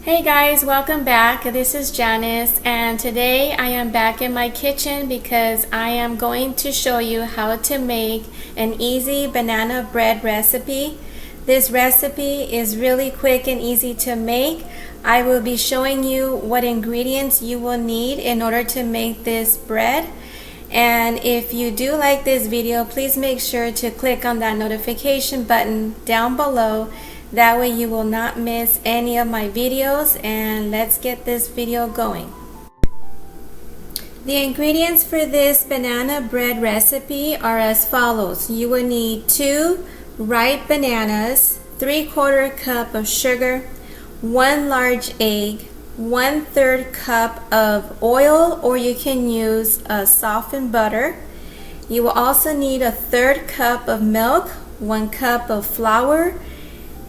Hey guys, welcome back. This is Janice, and today I am back in my kitchen because I am going to show you how to make an easy banana bread recipe. This recipe is really quick and easy to make. I will be showing you what ingredients you will need in order to make this bread. And if you do like this video, please make sure to click on that notification button down below. That way you will not miss any of my videos, and let's get this video going. The ingredients for this banana bread recipe are as follows. You will need 2 ripe bananas, 3/4 cup of sugar, 1 large egg, 1/3 cup of oil, or you can use softened butter. You will also need 1/3 cup of milk, 1 cup of flour,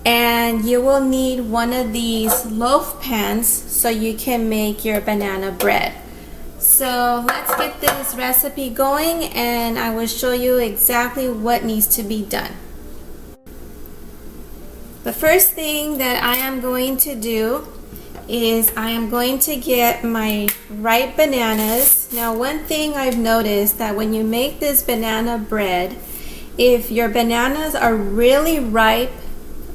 and you will need one of these loaf pans so you can make your banana bread. So let's get this recipe going, and I will show you exactly what needs to be done. The first thing that I am going to do is I am going to get my ripe bananas. Now, one thing I've noticed that when you make this banana bread, if your bananas are really ripe,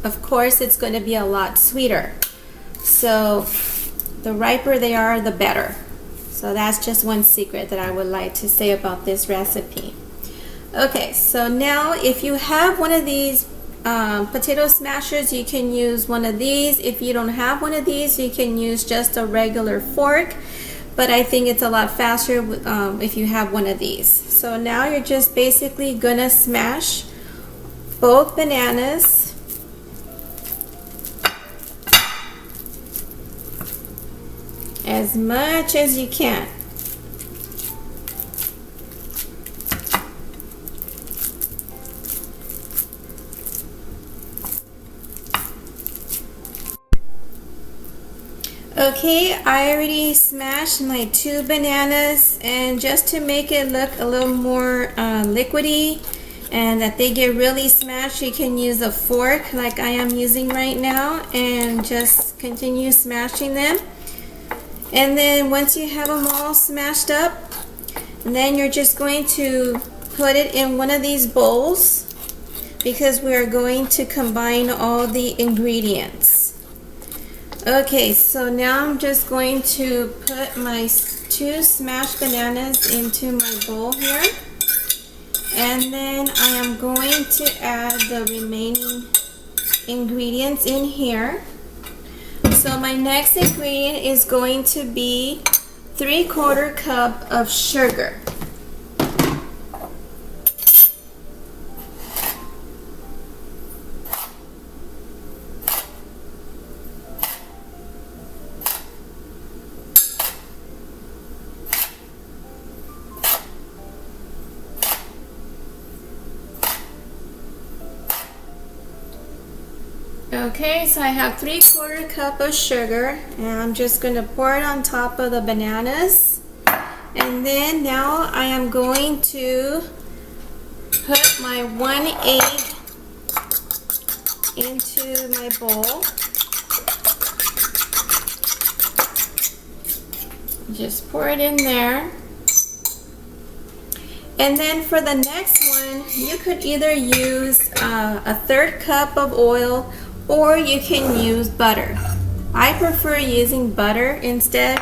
of course it's going to be a lot sweeter. So the riper they are, the better. So that's just one secret that I would like to say about this recipe. Okay, so now if you have one of these potato smashers, you can use one of these. If you don't have one of these, you can use just a regular fork, but I think it's a lot faster if you have one of these. So now you're just basically gonna smash both bananas as much as you can. Okay, I already smashed my 2 bananas, and just to make it look a little more liquidy and that they get really smashed, you can use a fork like I am using right now and just continue smashing them. And then once you have them all smashed up, then you're just going to put it in one of these bowls because we are going to combine all the ingredients. Okay, so now I'm just going to put my 2 smashed bananas into my bowl here, and then I am going to add the remaining ingredients in here. So my next ingredient is going to be 3/4 cup of sugar. Okay, so I have 3/4 cup of sugar, and I'm just going to pour it on top of the bananas. And then now I am going to put my 1 egg into my bowl. Just pour it in there. And then for the next one, you could either use a 1/3 cup of oil, or you can use butter. I prefer using butter instead,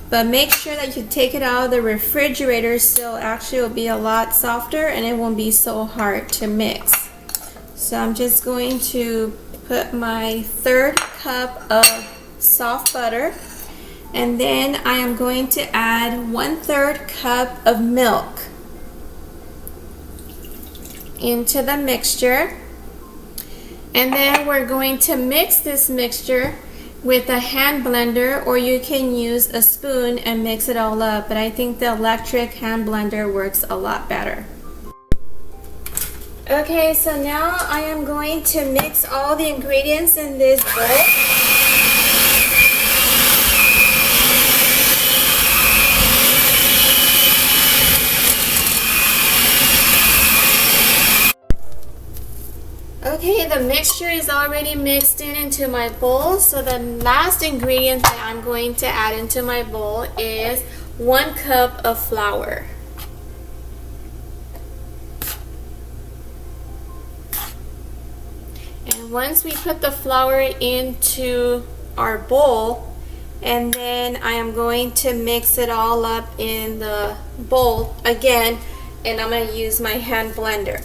but make sure that you take it out of the refrigerator so actually it will be a lot softer and it won't be so hard to mix. So I'm just going to put my 1/3 cup of soft butter, and then I am going to add 1/3 cup of milk into the mixture. And then we're going to mix this mixture with a hand blender, or you can use a spoon and mix it all up, but I think the electric hand blender works a lot better. Okay, so now I am going to mix all the ingredients in this bowl. Okay, the mixture is already mixed into my bowl, so the last ingredient that I'm going to add into my bowl is 1 cup of flour. And once we put the flour into our bowl, and then I am going to mix it all up in the bowl again, and I'm going to use my hand blender.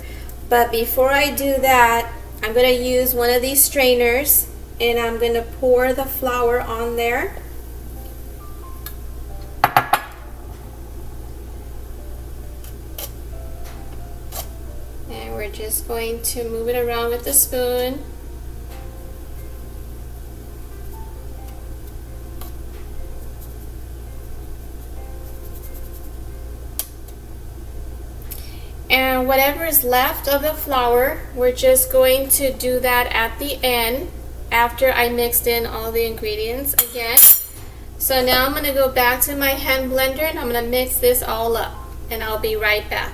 But before I do that, I'm going to use one of these strainers, and I'm going to pour the flour on there. And we're just going to move it around with the spoon. And whatever is left of the flour, we're just going to do that at the end after I mixed in all the ingredients again. So now I'm going to go back to my hand blender and I'm going to mix this all up, and I'll be right back.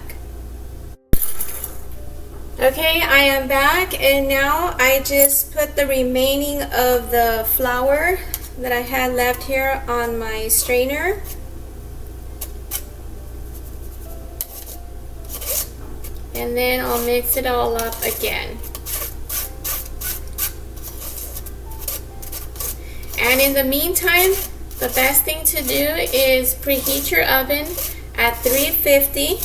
Okay, I am back, and now I just put the remaining of the flour that I had left here on my strainer. And then I'll mix it all up again. And in the meantime, the best thing to do is preheat your oven at 350.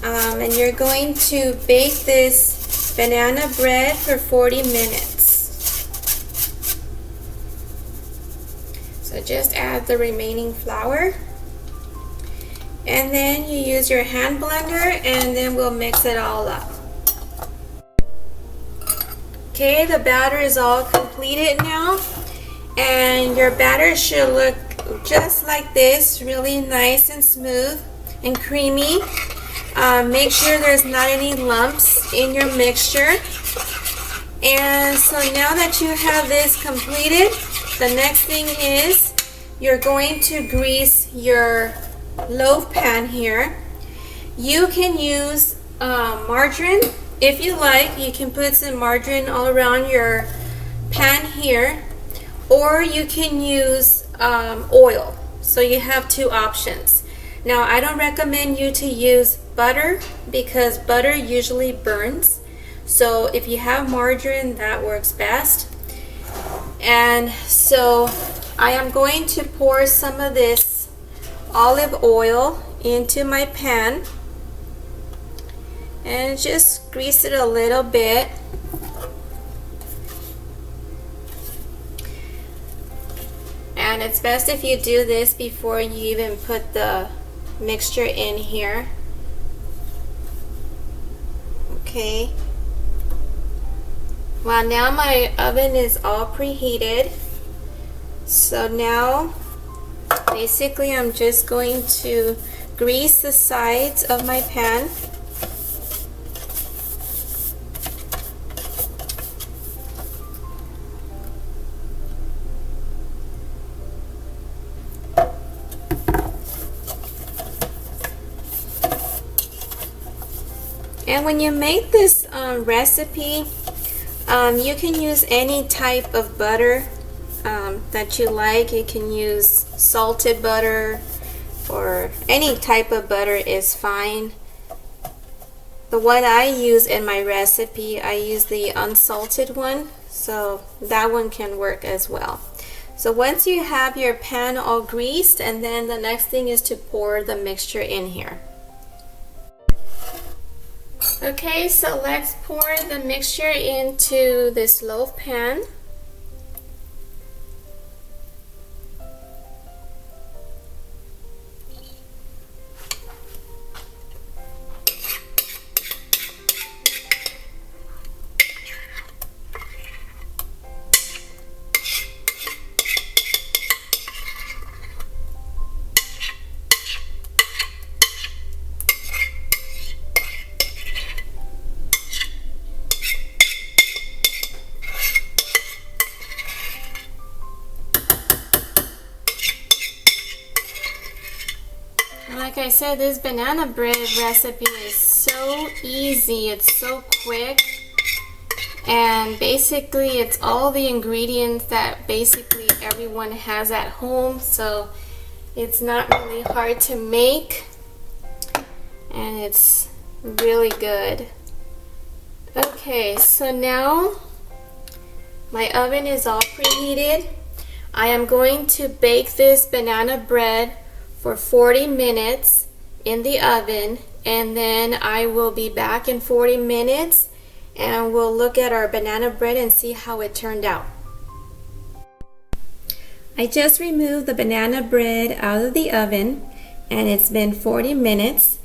And you're going to bake this banana bread for 40 minutes. So just add the remaining flour. And then you use your hand blender, and then we'll mix it all up. Okay, the batter is all completed now, and your batter should look just like this, really nice and smooth and creamy. Make sure there's not any lumps in your mixture. And so now that you have this completed, the next thing is you're going to grease your loaf pan here. You can use margarine if you like. You can put some margarine all around your pan here, or you can use oil. So you have two options. Now I don't recommend you to use butter because butter usually burns. So if you have margarine, that works best. And so I am going to pour some of this olive oil into my pan and just grease it a little bit. And it's best if you do this before you even put the mixture in here. Okay. Well, now my oven is all preheated. So now basically I'm just going to grease the sides of my pan. And when you make this recipe, you can use any type of butter that you like. You can use salted butter, or any type of butter is fine. The one I use in my recipe, I use the unsalted one, so that one can work as well. So once you have your pan all greased, and then the next thing is to pour the mixture in here. Okay, so let's pour the mixture into this loaf pan. Like I said, this banana bread recipe is so easy. It's so quick. And basically it's all the ingredients that basically everyone has at home, so it's not really hard to make, and it's really good. Okay, so now my oven is all preheated. I am going to bake this banana bread for 40 minutes in the oven, and then I will be back in 40 minutes and we'll look at our banana bread and see how it turned out. I just removed the banana bread out of the oven and it's been 40 minutes.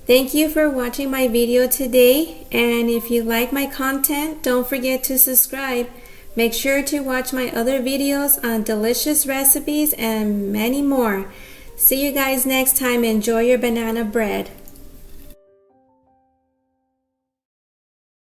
Thank you for watching my video today, and if you like my content, don't forget to subscribe. Make sure to watch my other videos on delicious recipes and many more. See you guys next time. Enjoy your banana bread.